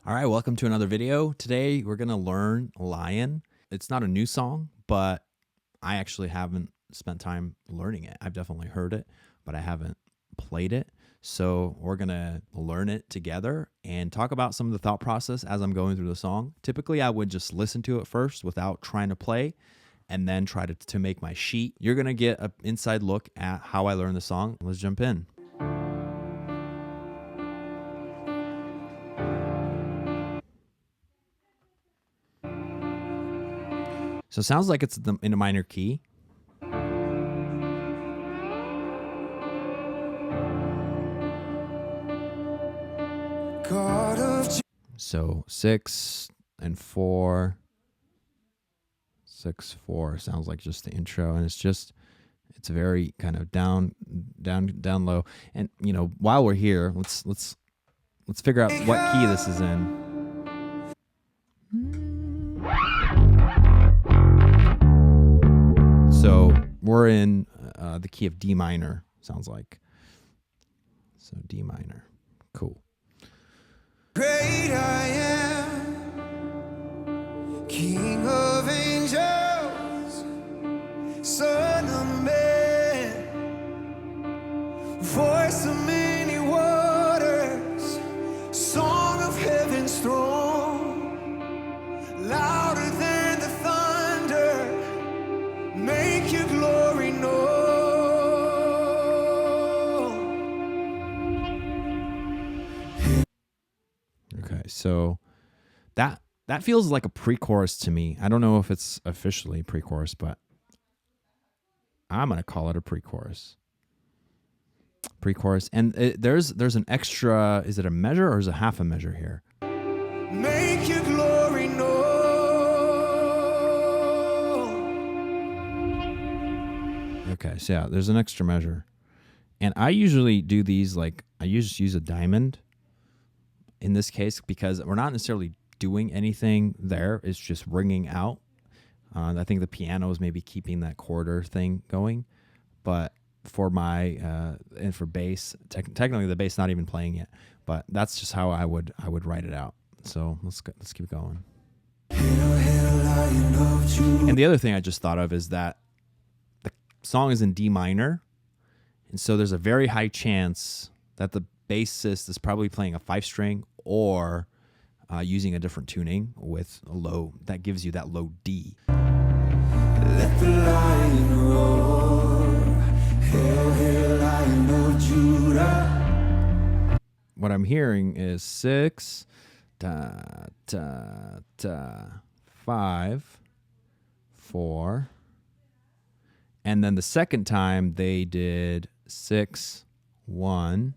All right, welcome to another video. Today we're gonna learn Lion. It's not a new song, but I actually haven't spent time learning it. I've definitely heard it, but I haven't played it. So we're gonna learn it together and talk about some of the thought process as I'm going through the song. Typically, I would just listen to it first without trying to play and then try to make my sheet. You're gonna get an inside look at how I learned the song. Let's jump in. So it sounds like it's in a minor key. So 6 and 4. 6, 4 sounds like just the intro, and it's very kind of down low. And you know, while we're here, let's figure out what key this is in. So we're in the key of D minor, sounds like. So D minor. Cool. Great I am, King of angels, Son of man, voice of many waters, song of heaven's throne, louder than the thunder, make your glory known. Okay, so that feels like a pre-chorus to me. I don't know if it's officially pre-chorus, but I'm gonna call it a pre-chorus. Pre-chorus, and there's an extra. Is it a measure or is it half a measure here? Make your glory known. Okay, so yeah, there's an extra measure, and I usually do these like I just use a diamond. In this case, because we're not necessarily doing anything there, it's just ringing out. I think the piano is maybe keeping that quarter thing going, but for my and for bass, technically the bass not even playing it, but that's just how I would write it out. So let's keep going. And the other thing I just thought of is that the song is in D minor, and so there's a very high chance that the bassist is probably playing a 5-string or using a different tuning with a low that gives you that low D. Let the lion roar. Hail, hail, Lion of Judah. What I'm hearing is 6, da, da, da, 5, 4, and then the second time they did 6, 1.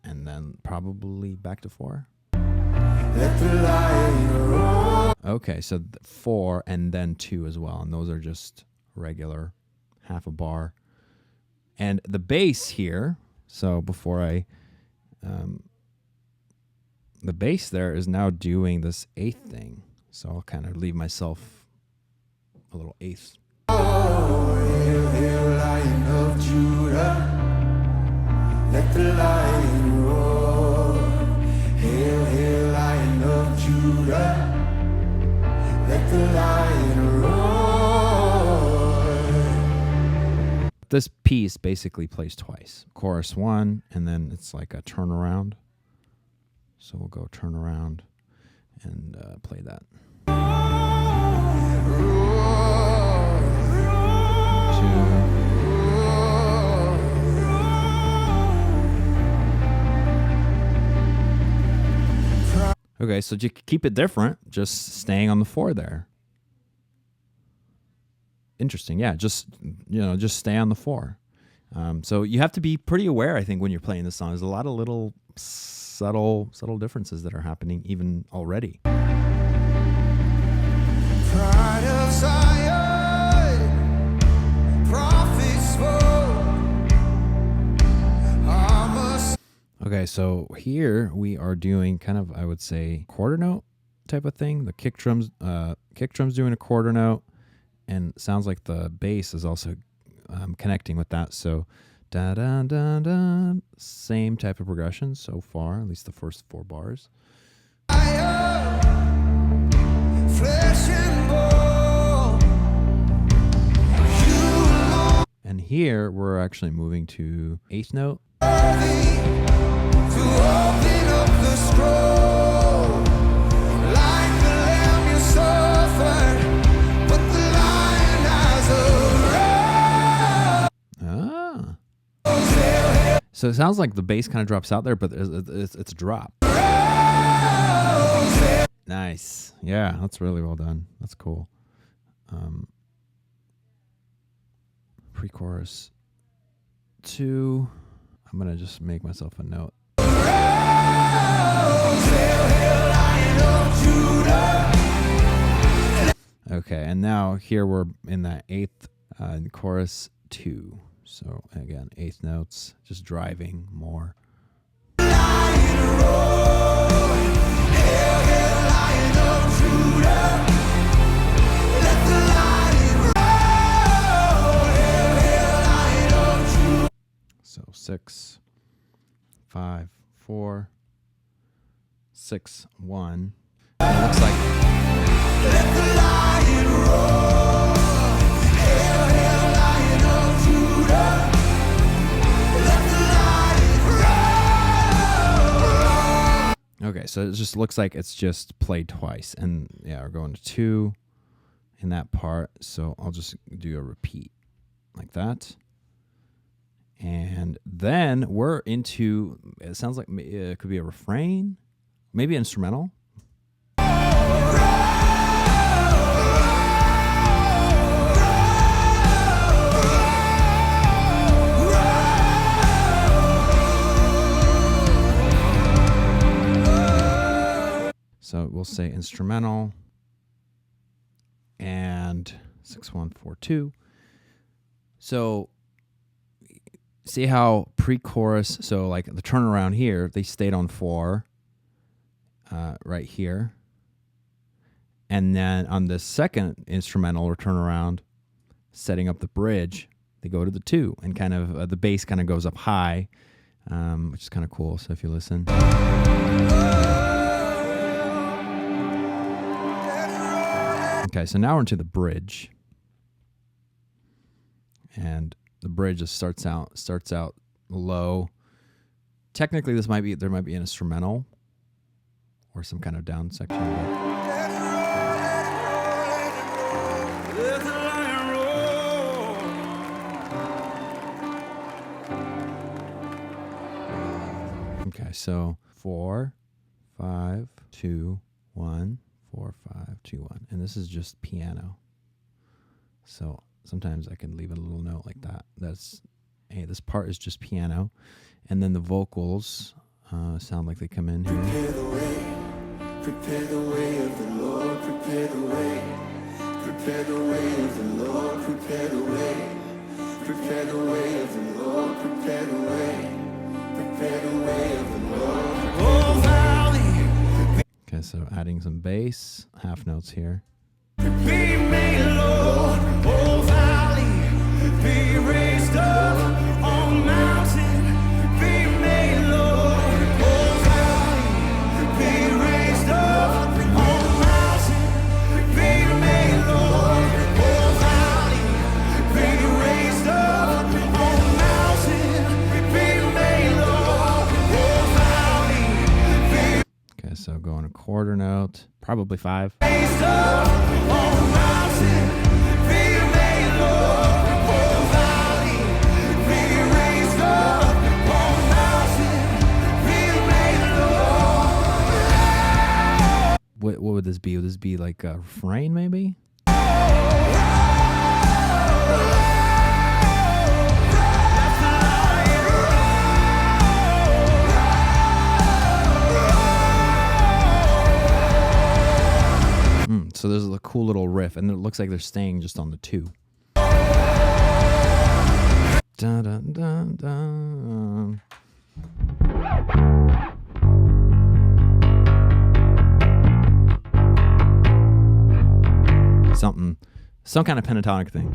And then probably back to 4. Let the lion roar. Okay, so 4 and then 2 as well. And those are just regular half a bar. And the bass here, so before the bass there is now doing this 8th thing. So I'll kind of leave myself a little 8th. Oh, hail, hail, Lion of Judah. Let the lion roar. Hail, hail, Lion of Judah. Let the lion roar. This piece basically plays twice. Chorus 1, and then it's like a turnaround. So we'll go turn around and play that. 2. Okay, so to keep it different, just staying on the 4 there. Interesting, yeah. Just stay on the 4. So you have to be pretty aware, I think, when you're playing this song. There's a lot of little subtle differences that are happening even already. Pride of Zion, prophets spoke. I must. Okay, so here we are doing kind of, I would say, quarter note type of thing. The kick drum's doing a quarter note, and it sounds like the bass is also connecting with that. So Da da da da. Same type of progression so far, at least the first 4 bars. Flesh and bone. And here we're actually moving to 8th note. To open up the scroll, like the lamb you suffered, but the lion has arose. Ah. So it sounds like the bass kind of drops out there, but it's a drop. Nice. Yeah, that's really well done. That's cool. Pre-chorus 2. I'm going to just make myself a note. Okay, and now here we're in that 8th chorus 2. So again, 8th notes, just driving more. So 6, 5, 4, 6, 1. And it looks like let the lion roar. Hail, hail, Lion of Judah. Let the lion roar. Okay, so it just looks like it's just played twice. And yeah, we're going to 2 in that part. So I'll just do a repeat like that. And then we're into, it sounds like it could be a refrain, maybe instrumental. So we'll say instrumental and 6142. So see how pre-chorus, so like the turnaround here, they stayed on 4 right here. And then on the second instrumental or turnaround, setting up the bridge, they go to the 2 and kind of the bass kind of goes up high, which is kind of cool. So if you listen. Okay, so now we're into the bridge. And the bridge just starts out low. Technically, there might be an instrumental or some kind of down section. Okay, so 4, 5, 2, 1, 4, 5, 2, 1, and this is just piano. So sometimes I can leave a little note like that. Hey, this part is just piano. And then the vocals sound like they come in here. Prepare the way of the Lord, prepare the way. Prepare the way of the Lord, prepare the way. Prepare the way of the Lord, prepare the way. Prepare the way of the Lord. Oh, valley. Okay, so adding some bass, half notes here. Be made, Lord, oh valley, be raised up on mountain. Be made, Lord, oh valley, be raised up on mountain. Be made, Lord, oh valley, be raised up on mountain. Be made, Lord, oh valley. Okay, so going a quarter note, probably 5. Raised up on mountain, be made, Lord, oh valley, be raised up on mountain, be made, Lord. What would this be? Would this be like a refrain maybe? So there's a cool little riff, and it looks like they're staying just on the 2. Dun, dun, dun, dun. Some kind of pentatonic thing.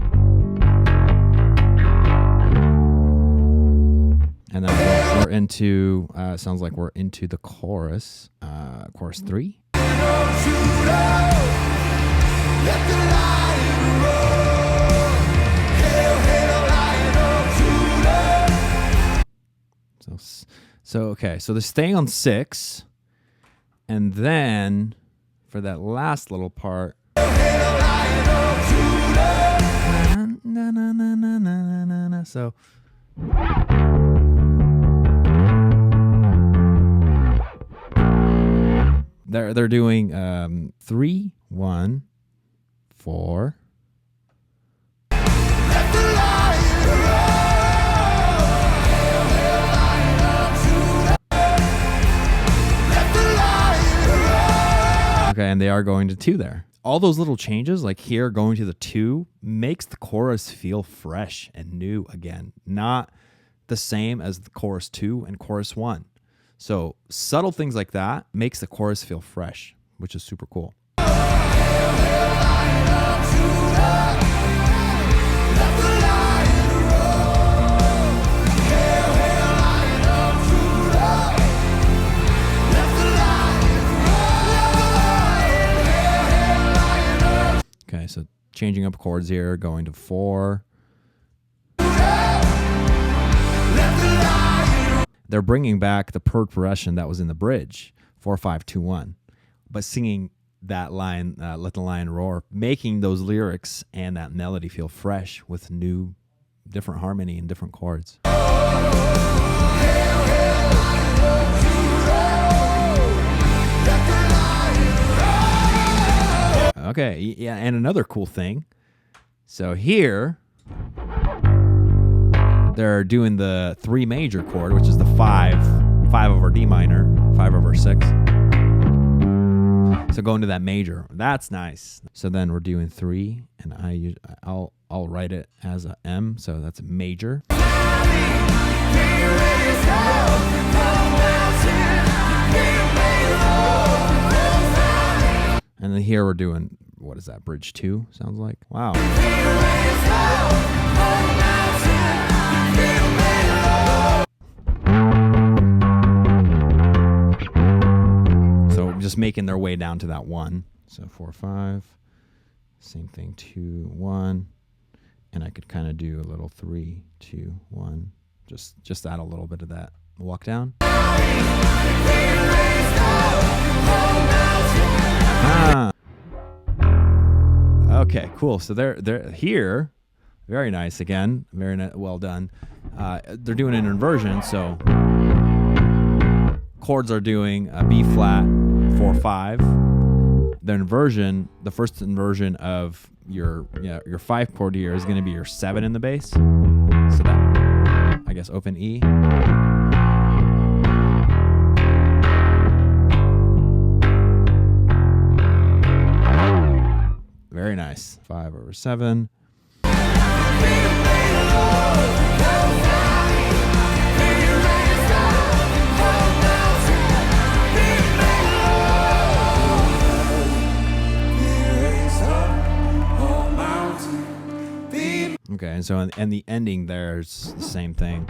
we're into, sounds like we're into the chorus, chorus 3. Okay, so they're staying on 6, and then for that last little part, so they're doing 3, 1, 4. Okay, and they are going to 2 there. All those little changes, like here going to the 2, makes the chorus feel fresh and new again, not the same as the chorus 2 and chorus 1. So subtle things like that makes the chorus feel fresh, which is super cool. Okay, so changing up chords here, going to 4. They're bringing back the chord progression that was in the bridge, 4, 5, 2, 1, but singing that line, "Let the lion roar," making those lyrics and that melody feel fresh with new, different harmony and different chords. Okay, yeah, and another cool thing. So here, they're doing the 3 major chord, which is the 5 over D minor, 5 over 6. So going to that major, that's nice. So then we're doing 3, and I'll write it as a M, so that's a major. And then here we're doing, what is that, bridge 2, sounds like? Wow. So just making their way down to that 1. So 4, 5, same thing, 2, 1. And I could kind of do a little 3, 2, 1. Just add a little bit of that walk down. Okay, cool. So they're here. Very nice again. Very well done. They're doing an inversion, so chords are doing a B flat, 4, 5. The inversion, the first inversion of your 5 chord here is going to be your 7 in the bass. So that, I guess, open E. Very nice. 5 over 7. Okay, and so and the ending there is the same thing.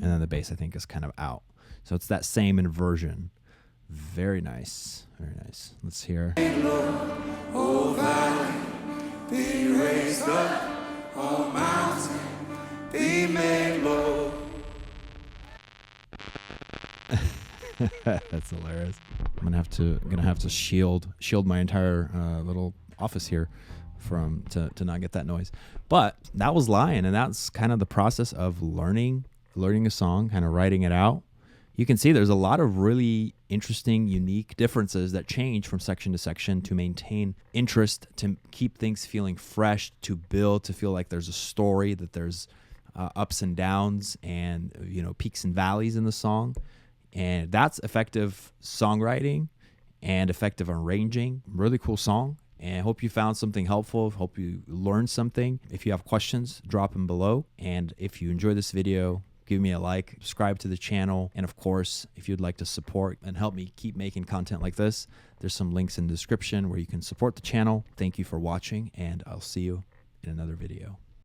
And then the bass, I think, is kind of out. So it's that same inversion. Very nice. Very nice. Let's hear. Oh, valley, be raised up, oh, mountain, be made low. That's hilarious. I'm gonna have to shield my entire little office here from to not get that noise. But that was Lion, and that's kind of the process of learning a song, kind of writing it out. You can see there's a lot of really interesting, unique differences that change from section to section to maintain interest, to keep things feeling fresh, to build, to feel like there's a story, that there's ups and downs and, peaks and valleys in the song. And that's effective songwriting and effective arranging. Really cool song. And I hope you found something helpful. Hope you learned something. If you have questions, drop them below. And if you enjoy this video, give me a like, subscribe to the channel. And of course, if you'd like to support and help me keep making content like this, there's some links in the description where you can support the channel. Thank you for watching, and I'll see you in another video.